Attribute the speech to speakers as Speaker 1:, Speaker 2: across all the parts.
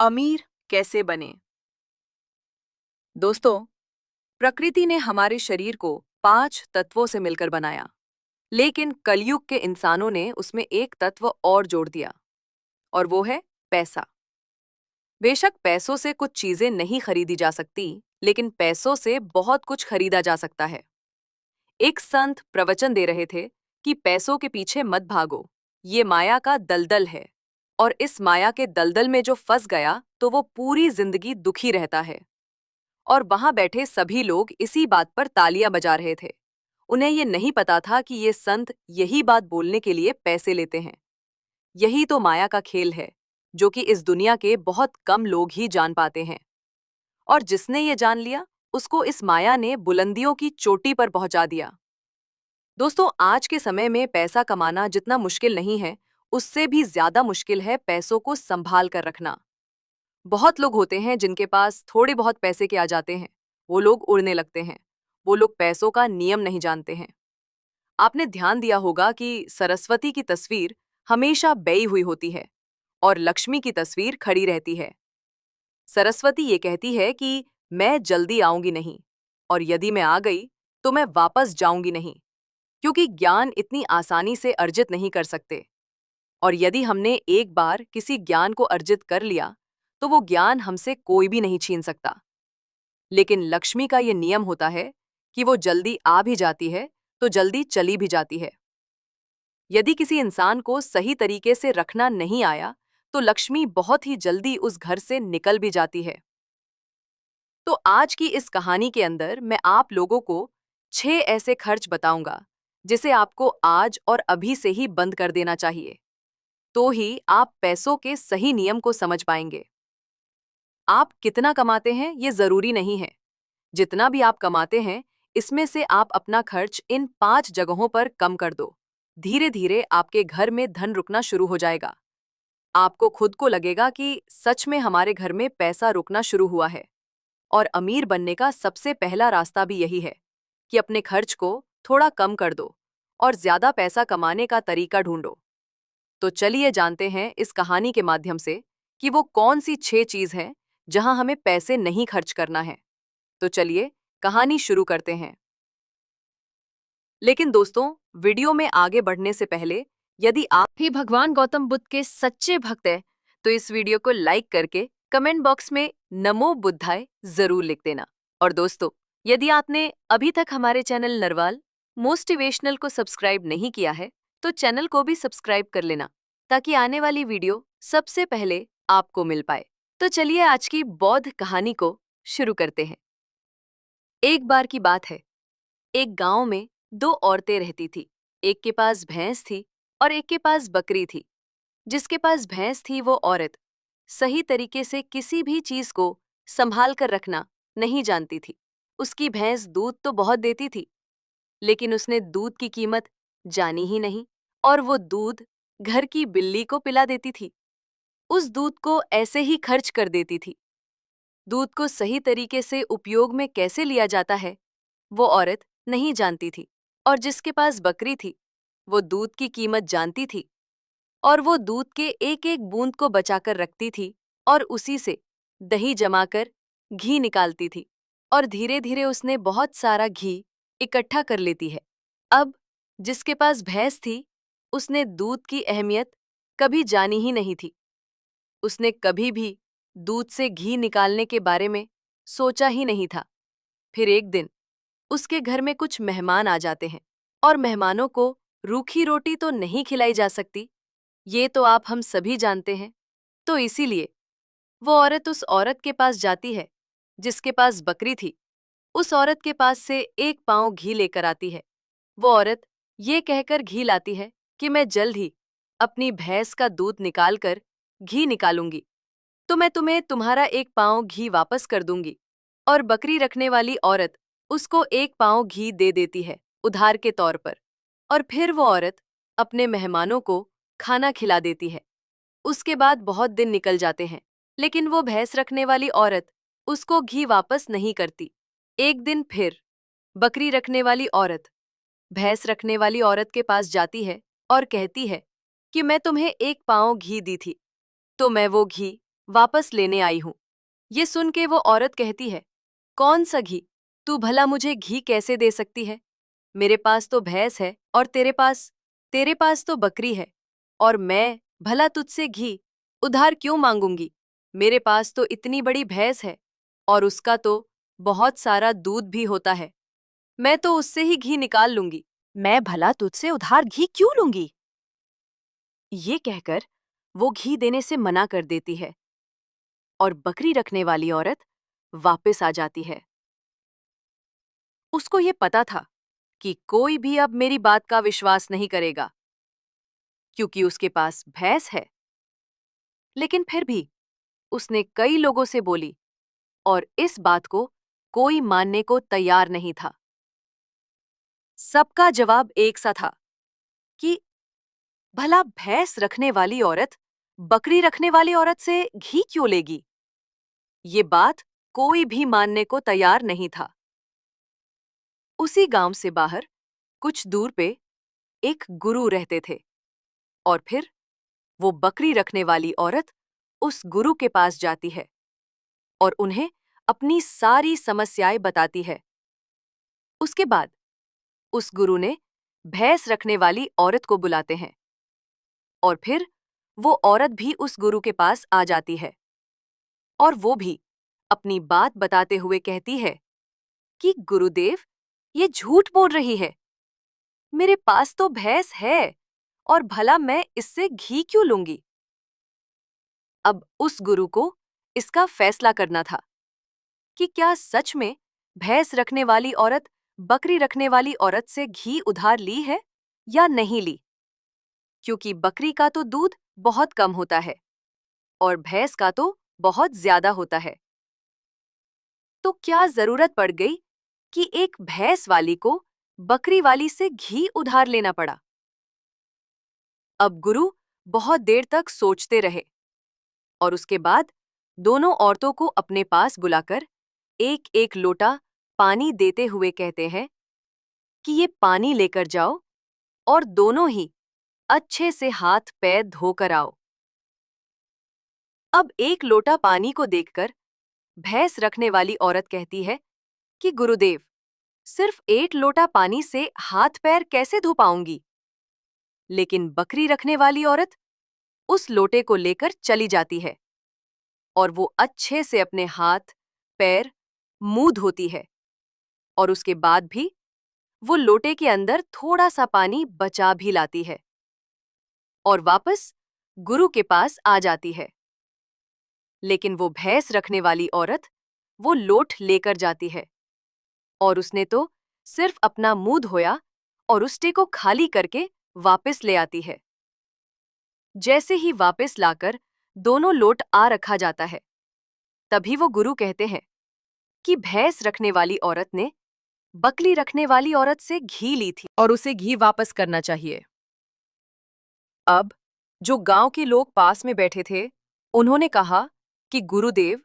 Speaker 1: अमीर कैसे बने। दोस्तों, प्रकृति ने हमारे शरीर को 5 तत्वों से मिलकर बनाया, लेकिन कलयुग के इंसानों ने उसमें एक तत्व और जोड़ दिया, और वो है पैसा। बेशक पैसों से कुछ चीजें नहीं खरीदी जा सकती, लेकिन पैसों से बहुत कुछ खरीदा जा सकता है। एक संत प्रवचन दे रहे थे कि पैसों के पीछे मत भागो, ये माया का दलदल है, और इस माया के दलदल में जो फंस गया तो वो पूरी जिंदगी दुखी रहता है। और वहां बैठे सभी लोग इसी बात पर तालियां बजा रहे थे। उन्हें ये नहीं पता था कि ये संत यही बात बोलने के लिए पैसे लेते हैं। यही तो माया का खेल है, जो कि इस दुनिया के बहुत कम लोग ही जान पाते हैं। और जिसने ये जान लिया, उसको इस माया ने बुलंदियों की चोटी पर पहुंचा दिया। दोस्तों, आज के समय में पैसा कमाना जितना मुश्किल नहीं है, उससे भी ज्यादा मुश्किल है पैसों को संभाल कर रखना। बहुत लोग होते हैं जिनके पास थोड़े बहुत पैसे के आ जाते हैं, वो लोग उड़ने लगते हैं। वो लोग पैसों का नियम नहीं जानते हैं। आपने ध्यान दिया होगा कि सरस्वती की तस्वीर हमेशा बैई हुई होती है और लक्ष्मी की तस्वीर खड़ी रहती है। सरस्वती ये कहती है कि मैं जल्दी आऊंगी नहीं, और यदि मैं आ गई तो मैं वापस जाऊंगी नहीं, क्योंकि ज्ञान इतनी आसानी से अर्जित नहीं कर सकते। और यदि हमने एक बार किसी ज्ञान को अर्जित कर लिया, तो वो ज्ञान हमसे कोई भी नहीं छीन सकता। लेकिन लक्ष्मी का ये नियम होता है कि वो जल्दी आ भी जाती है तो जल्दी चली भी जाती है। यदि किसी इंसान को सही तरीके से रखना नहीं आया, तो लक्ष्मी बहुत ही जल्दी उस घर से निकल भी जाती है। तो आज की इस कहानी के अंदर मैं आप लोगों को 6 ऐसे खर्च बताऊंगा, जिसे आपको आज और अभी से ही बंद कर देना चाहिए। तो ही आप पैसों के सही नियम को समझ पाएंगे। आप कितना कमाते हैं ये जरूरी नहीं है। जितना भी आप कमाते हैं, इसमें से आप अपना खर्च इन 5 जगहों पर कम कर दो। धीरे धीरे आपके घर में धन रुकना शुरू हो जाएगा। आपको खुद को लगेगा कि सच में हमारे घर में पैसा रुकना शुरू हुआ है। और अमीर बनने का सबसे पहला रास्ता भी यही है कि अपने खर्च को थोड़ा कम कर दो और ज्यादा पैसा कमाने का तरीका ढूंढो। तो चलिए जानते हैं इस कहानी के माध्यम से कि वो कौन सी 6 चीज हैं जहां हमें पैसे नहीं खर्च करना है। तो चलिए कहानी शुरू करते हैं। लेकिन दोस्तों, वीडियो में आगे बढ़ने से पहले, यदि आप भी भगवान गौतम बुद्ध के सच्चे भक्त हैं, तो इस वीडियो को लाइक करके कमेंट बॉक्स में नमो बुद्धाय जरूर लिख देना। और दोस्तों, यदि आपने अभी तक हमारे चैनल नरवाल मोटिवेशनल को सब्सक्राइब नहीं किया है, तो चैनल को भी सब्सक्राइब कर लेना, ताकि आने वाली वीडियो सबसे पहले आपको मिल पाए। तो चलिए आज की बौद्ध कहानी को शुरू करते हैं। एक बार की बात है, एक गांव में 2 औरतें रहती थी। एक के पास भैंस थी और एक के पास बकरी थी। जिसके पास भैंस थी वो औरत सही तरीके से किसी भी चीज को संभाल कर रखना नहीं जानती थी। उसकी भैंस दूध तो बहुत देती थी, लेकिन उसने दूध की कीमत जानी ही नहीं, और वो दूध घर की बिल्ली को पिला देती थी। उस दूध को ऐसे ही खर्च कर देती थी। दूध को सही तरीके से उपयोग में कैसे लिया जाता है, वो औरत नहीं जानती थी। और जिसके पास बकरी थी, वो दूध की कीमत जानती थी, और वो दूध के एक एक बूंद को बचाकर रखती थी, और उसी से दही जमाकर घी निकालती थी, और धीरे धीरे उसने बहुत सारा घी इकट्ठा कर लेती है। अब जिसके पास भैंस थी, उसने दूध की अहमियत कभी जानी ही नहीं थी। उसने कभी भी दूध से घी निकालने के बारे में सोचा ही नहीं था। फिर एक दिन उसके घर में कुछ मेहमान आ जाते हैं, और मेहमानों को रूखी रोटी तो नहीं खिलाई जा सकती, ये तो आप हम सभी जानते हैं। तो इसीलिए वो औरत उस औरत के पास जाती है जिसके पास बकरी थी। उस औरत के पास से 1 पाँव घी लेकर आती है। वो औरत ये कहकर घी लाती है कि मैं जल्द ही अपनी भैंस का दूध निकालकर घी निकालूंगी, तो मैं तुम्हें तुम्हारा 1 पाँव घी वापस कर दूंगी। और बकरी रखने वाली औरत उसको 1 पाँव घी दे देती है उधार के तौर पर। और फिर वो औरत अपने मेहमानों को खाना खिला देती है। उसके बाद बहुत दिन निकल जाते हैं, लेकिन वो भैंस रखने वाली औरत उसको घी वापस नहीं करती। एक दिन फिर बकरी रखने वाली औरत भैंस रखने वाली औरत के पास जाती है और कहती है कि मैं तुम्हें 1 पाँव घी दी थी, तो मैं वो घी वापस लेने आई हूं। ये सुन के वो औरत कहती है, कौन सा घी? तू भला मुझे घी कैसे दे सकती है? मेरे पास तो भैंस है और तेरे पास तो बकरी है। और मैं भला तुझसे घी उधार क्यों मांगूंगी? मेरे पास तो इतनी बड़ी भैंस है और उसका तो बहुत सारा दूध भी होता है। मैं तो उससे ही घी निकाल लूंगी। मैं भला तुझसे उधार घी क्यों लूंगी? ये कहकर वो घी देने से मना कर देती है और बकरी रखने वाली औरत वापस आ जाती है। उसको ये पता था कि कोई भी अब मेरी बात का विश्वास नहीं करेगा, क्योंकि उसके पास भैंस है। लेकिन फिर भी उसने कई लोगों से बोली और इस बात को कोई मानने को तैयार नहीं था। सबका जवाब एक सा था कि भला भैंस रखने वाली औरत बकरी रखने वाली औरत से घी क्यों लेगी? ये बात कोई भी मानने को तैयार नहीं था। उसी गांव से बाहर कुछ दूर पे एक गुरु रहते थे और फिर वो बकरी रखने वाली औरत उस गुरु के पास जाती है और उन्हें अपनी सारी समस्याएं बताती है। उसके बाद उस गुरु ने भैंस रखने वाली औरत को बुलाते हैं और फिर वो औरत भी उस गुरु के पास आ जाती है और वो भी अपनी बात बताते हुए कहती है कि गुरुदेव, ये झूठ बोल रही है। मेरे पास तो भैंस है और भला मैं इससे घी क्यों लूंगी? अब उस गुरु को इसका फैसला करना था कि क्या सच में भैंस रखने वाली औरत बकरी रखने वाली औरत से घी उधार ली है या नहीं ली, क्योंकि बकरी का तो दूध बहुत कम होता है और भैंस का तो बहुत ज्यादा होता है। तो क्या जरूरत पड़ गई कि एक भैंस वाली को बकरी वाली से घी उधार लेना पड़ा? अब गुरु बहुत देर तक सोचते रहे और उसके बाद दोनों औरतों को अपने पास बुलाकर एक एक लोटा पानी देते हुए कहते हैं कि ये पानी लेकर जाओ और दोनों ही अच्छे से हाथ पैर धोकर आओ। अब एक लोटा पानी को देखकर भैंस रखने वाली औरत कहती है कि गुरुदेव, सिर्फ एक लोटा पानी से हाथ पैर कैसे धो पाऊंगी? लेकिन बकरी रखने वाली औरत उस लोटे को लेकर चली जाती है और वो अच्छे से अपने हाथ पैर मुंह धोती है और उसके बाद भी वो लोटे के अंदर थोड़ा सा पानी बचा भी लाती है और वापस गुरु के पास आ जाती है। लेकिन वो भैंस रखने वाली औरत वो लोट लेकर जाती है और उसने तो सिर्फ अपना मुंह धोया और उस को खाली करके वापस ले आती है। जैसे ही वापस लाकर दोनों लोट आ रखा जाता है, तभी वो गुरु कहते हैं कि भैंस रखने वाली औरत ने बकरी रखने वाली औरत से घी ली थी और उसे घी वापस करना चाहिए। अब जो गांव के लोग पास में बैठे थे, उन्होंने कहा कि गुरुदेव,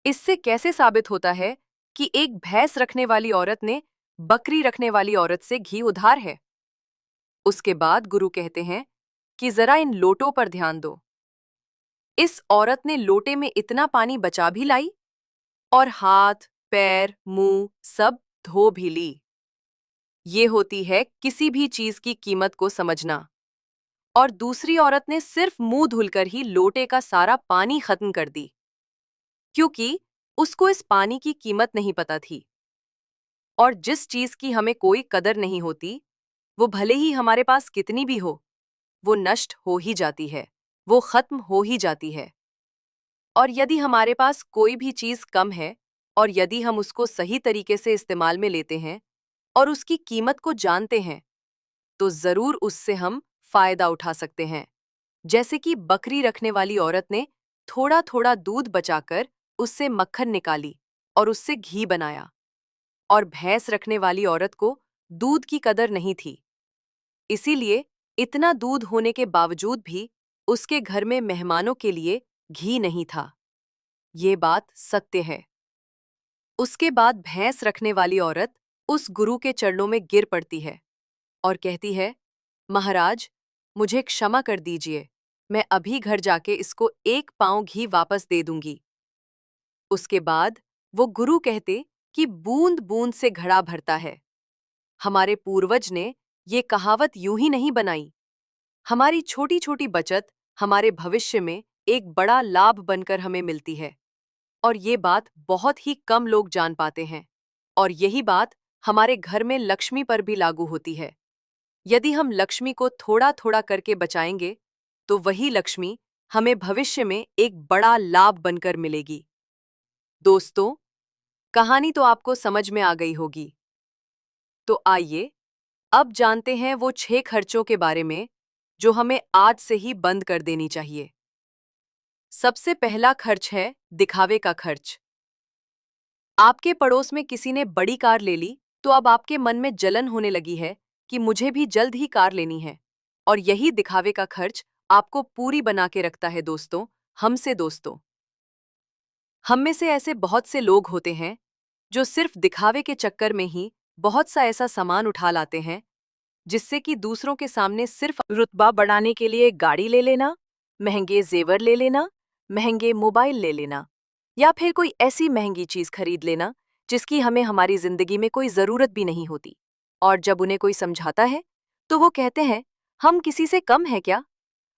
Speaker 1: इससे कैसे साबित होता है कि एक भैंस रखने वाली औरत ने बकरी रखने वाली औरत से घी उधार है? उसके बाद गुरु कहते हैं कि जरा इन लोटों पर ध्यान दो। इस औरत ने लोटे में इतना पानी बचा भी लाई और हाथ पैर मुंह सब धो भी ली। ये होती है किसी भी चीज की कीमत को समझना। और दूसरी औरत ने सिर्फ मुंह धुलकर ही लोटे का सारा पानी खत्म कर दी, क्योंकि उसको इस पानी की कीमत नहीं पता थी। और जिस चीज की हमें कोई कदर नहीं होती, वो भले ही हमारे पास कितनी भी हो, वो नष्ट हो ही जाती है, वो खत्म हो ही जाती है। और यदि हमारे पास कोई भी चीज कम है और यदि हम उसको सही तरीके से इस्तेमाल में लेते हैं और उसकी कीमत को जानते हैं, तो जरूर उससे हम फायदा उठा सकते हैं। जैसे कि बकरी रखने वाली औरत ने थोड़ा थोड़ा दूध बचाकर उससे मक्खन निकाली और उससे घी बनाया, और भैंस रखने वाली औरत को दूध की कदर नहीं थी, इसीलिए इतना दूध होने के बावजूद भी उसके घर में मेहमानों के लिए घी नहीं था। ये बात सत्य है। उसके बाद भैंस रखने वाली औरत उस गुरु के चरणों में गिर पड़ती है और कहती है, महाराज, मुझे क्षमा कर दीजिए। मैं अभी घर जाके इसको 1 पाव घी वापस दे दूंगी। उसके बाद वो गुरु कहते कि बूंद बूंद से घड़ा भरता है। हमारे पूर्वज ने ये कहावत यूं ही नहीं बनाई। हमारी छोटी छोटी बचत हमारे भविष्य में एक बड़ा लाभ बनकर हमें मिलती है। और ये बात बहुत ही कम लोग जान पाते हैं। और यही बात हमारे घर में लक्ष्मी पर भी लागू होती है। यदि हम लक्ष्मी को थोड़ा थोड़ा करके बचाएंगे तो वही लक्ष्मी हमें भविष्य में एक बड़ा लाभ बनकर मिलेगी। दोस्तों, कहानी तो आपको समझ में आ गई होगी। तो आइए अब जानते हैं वो 6 खर्चों के बारे में जो हमें आज से ही बंद कर देनी चाहिए। सबसे पहला खर्च है दिखावे का खर्च। आपके पड़ोस में किसी ने बड़ी कार ले ली तो अब आपके मन में जलन होने लगी है कि मुझे भी जल्द ही कार लेनी है। और यही दिखावे का खर्च आपको पूरी बना के रखता है। दोस्तों, हम में से ऐसे बहुत से लोग होते हैं जो सिर्फ दिखावे के चक्कर में ही बहुत सा ऐसा सामान उठा लाते हैं जिससे कि दूसरों के सामने सिर्फ रुतबा बढ़ाने के लिए गाड़ी ले लेना, महंगे जेवर ले लेना, महंगे मोबाइल ले लेना या फिर कोई ऐसी महंगी चीज खरीद लेना जिसकी हमें हमारी जिंदगी में कोई जरूरत भी नहीं होती। और जब उन्हें कोई समझाता है तो वो कहते हैं, हम किसी से कम है क्या?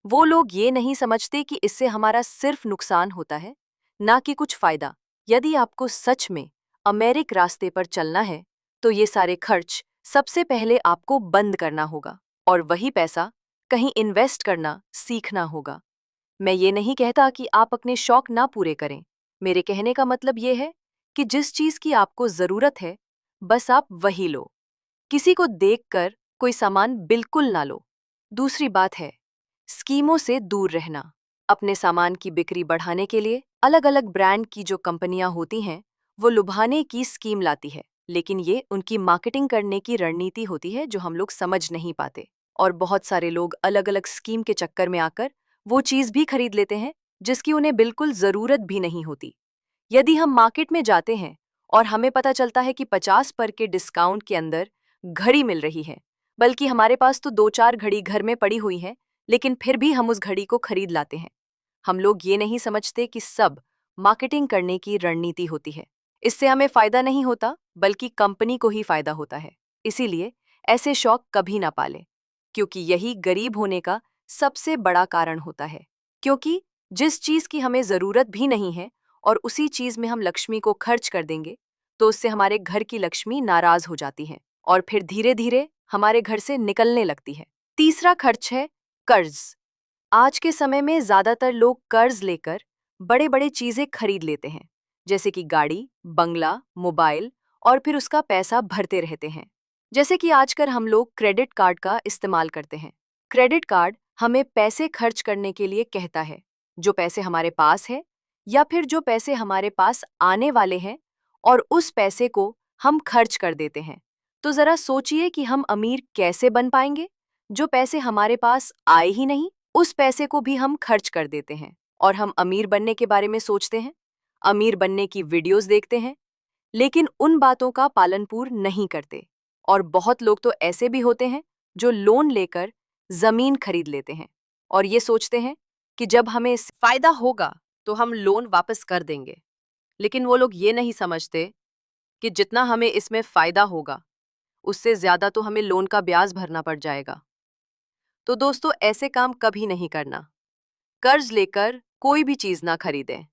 Speaker 1: वो लोग ये नहीं समझते कि इससे हमारा सिर्फ नुकसान होता है, ना कि कुछ फायदा। यदि आपको सच में अमेरिक रास्ते पर चलना है तो ये सारे खर्च सबसे पहले आपको बंद करना होगा और वही पैसा कहीं इन्वेस्ट करना सीखना होगा। मैं ये नहीं कहता कि आप अपने शौक ना पूरे करें। मेरे कहने का मतलब ये है कि जिस चीज की आपको जरूरत है बस आप वही लो। किसी को देखकर कोई सामान बिल्कुल ना लो। दूसरी बात है स्कीमों से दूर रहना। अपने सामान की बिक्री बढ़ाने के लिए अलग अलग ब्रांड की जो कंपनियां होती हैं वो लुभाने की स्कीम लाती है, लेकिन ये उनकी मार्केटिंग करने की रणनीति होती है जो हम लोग समझ नहीं पाते। और बहुत सारे लोग अलग अलग स्कीम के चक्कर में आकर वो चीज़ भी खरीद लेते हैं जिसकी उन्हें बिल्कुल ज़रूरत भी नहीं होती। यदि हम मार्केट में जाते हैं और हमें पता चलता है कि 50% के डिस्काउंट के अंदर घड़ी मिल रही है, बल्कि हमारे पास तो 2-4 घड़ी घर में पड़ी हुई हैं, लेकिन फिर भी हम उस घड़ी को खरीद लाते हैं। हम लोग ये नहीं समझते कि सब मार्केटिंग करने की रणनीति होती है। इससे हमें फायदा नहीं होता बल्कि कंपनी को ही फायदा होता है। इसीलिए ऐसे शौक कभी ना पालें, क्योंकि यही गरीब होने का सबसे बड़ा कारण होता है। क्योंकि जिस चीज की हमें जरूरत भी नहीं है और उसी चीज में हम लक्ष्मी को खर्च कर देंगे तो उससे हमारे घर की लक्ष्मी नाराज हो जाती है और फिर धीरे धीरे हमारे घर से निकलने लगती है। तीसरा खर्च है कर्ज। आज के समय में ज्यादातर लोग कर्ज लेकर बड़े बड़े चीजें खरीद लेते हैं, जैसे कि गाड़ी, बंगला, मोबाइल, और फिर उसका पैसा भरते रहते हैं। जैसे कि आजकल हम लोग क्रेडिट कार्ड का इस्तेमाल करते हैं। क्रेडिट कार्ड हमें पैसे खर्च करने के लिए कहता है, जो पैसे हमारे पास है या फिर जो पैसे हमारे पास आने वाले हैं, और उस पैसे को हम खर्च कर देते हैं। तो जरा सोचिए कि हम अमीर कैसे बन पाएंगे? जो पैसे हमारे पास आए ही नहीं उस पैसे को भी हम खर्च कर देते हैं और हम अमीर बनने के बारे में सोचते हैं, अमीर बनने की वीडियोस देखते हैं, लेकिन उन बातों का पालन पूर्ण नहीं करते। और बहुत लोग तो ऐसे भी होते हैं जो लोन लेकर जमीन खरीद लेते हैं और ये सोचते हैं कि जब हमें इससे फायदा होगा तो हम लोन वापस कर देंगे। लेकिन वो लोग ये नहीं समझते कि जितना हमें इसमें फायदा होगा उससे ज्यादा तो हमें लोन का ब्याज भरना पड़ जाएगा। तो दोस्तों, ऐसे काम कभी नहीं करना। कर्ज लेकर कोई भी चीज ना खरीदें।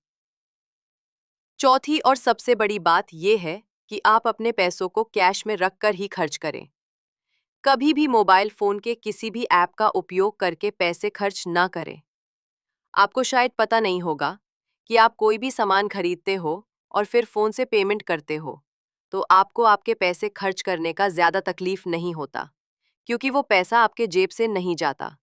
Speaker 1: चौथी और सबसे बड़ी बात यह है कि आप अपने पैसों को कैश में रखकर ही खर्च करें। कभी भी मोबाइल फोन के किसी भी ऐप का उपयोग करके पैसे खर्च ना करें। आपको शायद पता नहीं होगा कि आप कोई भी सामान खरीदते हो और फिर फोन से पेमेंट करते हो तो आपको आपके पैसे खर्च करने का ज्यादा तकलीफ नहीं होता, क्योंकि वो पैसा आपके जेब से नहीं जाता।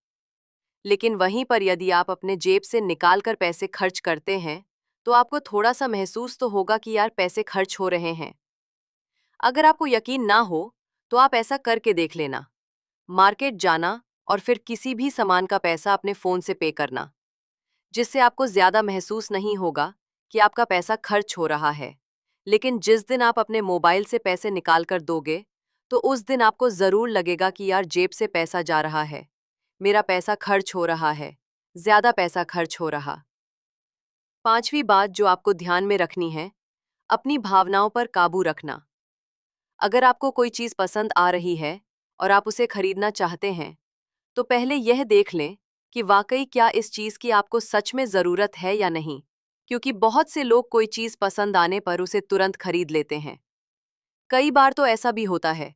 Speaker 1: लेकिन वहीं पर यदि आप अपने जेब से निकाल कर पैसे खर्च करते हैं तो आपको थोड़ा सा महसूस तो होगा कि यार पैसे खर्च हो रहे हैं। अगर आपको यकीन ना हो तो आप ऐसा करके देख लेना। मार्केट जाना और फिर किसी भी सामान का पैसा अपने फ़ोन से पे करना, जिससे आपको ज़्यादा महसूस नहीं होगा कि आपका पैसा खर्च हो रहा है। लेकिन जिस दिन आप अपने मोबाइल से पैसे निकाल कर दोगे तो उस दिन आपको ज़रूर लगेगा कि यार जेब से पैसा जा रहा है, मेरा पैसा खर्च हो रहा है। ज्यादा पैसा खर्च हो रहा। पांचवी बात जो आपको ध्यान में रखनी है, अपनी भावनाओं पर काबू रखना। अगर आपको कोई चीज पसंद आ रही है और आप उसे खरीदना चाहते हैं, तो पहले यह देख लें कि वाकई क्या इस चीज की आपको सच में जरूरत है या नहीं, क्योंकि बहुत से लोग कोई चीज पसंद आने पर उसे तुरंत खरीद लेते हैं। कई बार तो ऐसा भी होता है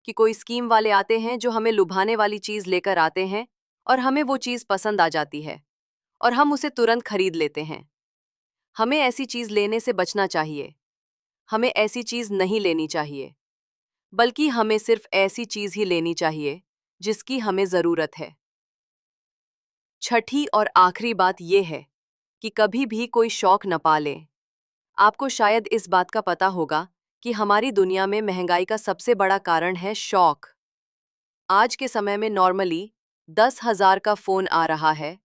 Speaker 1: कि कोई स्कीम वाले आते हैं जो हमें लुभाने वाली चीज लेकर आते हैं और हमें वो चीज पसंद आ जाती है और हम उसे तुरंत खरीद लेते हैं। हमें ऐसी चीज लेने से बचना चाहिए। हमें ऐसी चीज नहीं लेनी चाहिए, बल्कि हमें सिर्फ ऐसी चीज ही लेनी चाहिए जिसकी हमें जरूरत है। छठी और आखिरी बात यह है कि कभी भी कोई शौक न पालें। आपको शायद इस बात का पता होगा कि हमारी दुनिया में महंगाई का सबसे बड़ा कारण है शौक। आज के समय में नॉर्मली 10,000 का फोन आ रहा है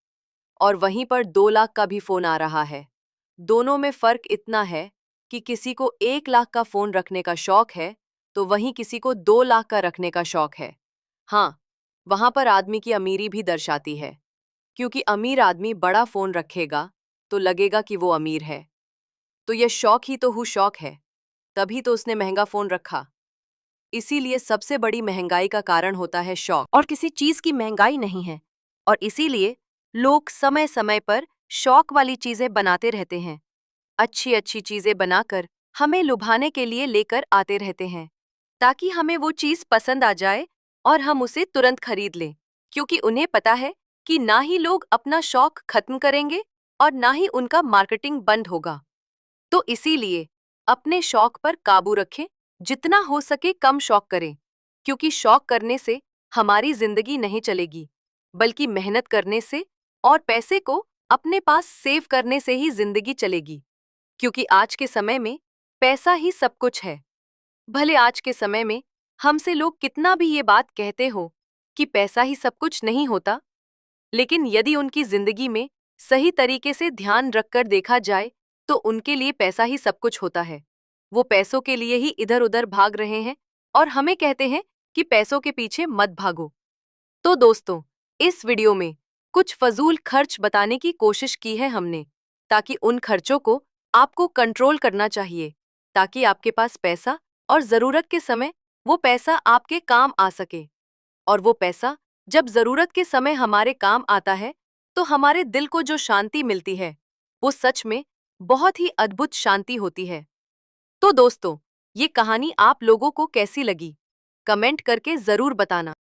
Speaker 1: और वहीं पर 2 लाख का भी फोन आ रहा है। दोनों में फर्क इतना है कि किसी को 1 लाख का फोन रखने का शौक है, तो वहीं किसी को 2 लाख का रखने का शौक है। हाँ, वहां पर आदमी की अमीरी भी दर्शाती है, क्योंकि अमीर आदमी बड़ा फोन रखेगा तो लगेगा कि वो अमीर है। तो यह शौक ही तो शौक है, तभी तो उसने महंगा फोन रखा। इसीलिए सबसे बड़ी महंगाई का कारण होता है शौक, और किसी चीज की महंगाई नहीं है। और इसीलिए लोग समय समय पर शौक वाली चीजें बनाते रहते हैं। अच्छी अच्छी चीजें बनाकर हमें लुभाने के लिए लेकर आते रहते हैं, ताकि हमें वो चीज पसंद आ जाए और हम उसे तुरंत खरीद लें, क्योंकि उन्हें पता है कि ना ही लोग अपना शौक खत्म करेंगे और ना ही उनका मार्केटिंग बंद होगा। तो इसीलिए अपने शौक पर काबू रखें, जितना हो सके कम शौक करें, क्योंकि शौक करने से हमारी जिंदगी नहीं चलेगी, बल्कि मेहनत करने से और पैसे को अपने पास सेव करने से ही जिंदगी चलेगी। क्योंकि आज के समय में पैसा ही सब कुछ है। भले आज के समय में हमसे लोग कितना भी ये बात कहते हो कि पैसा ही सब कुछ नहीं होता, लेकिन यदि उनकी जिंदगी में सही तरीके से ध्यान रखकर देखा जाए तो उनके लिए पैसा ही सब कुछ होता है। वो पैसों के लिए ही इधर उधर भाग रहे हैं और हमें कहते हैं कि पैसों के पीछे मत भागो। तो दोस्तों, इस वीडियो में कुछ फजूल खर्च बताने की कोशिश की है हमने, ताकि उन खर्चों को आपको कंट्रोल करना चाहिए, ताकि आपके पास पैसा और जरूरत के समय वो पैसा आपके काम आ सके। और वो पैसा जब जरूरत के समय हमारे काम आता है, तो हमारे दिल को जो शांति मिलती है, वो सच में बहुत ही अद्भुत शांति होती है। तो दोस्तों, ये कहानी आप लोगों को कैसी लगी, कमेंट करके जरूर बताना।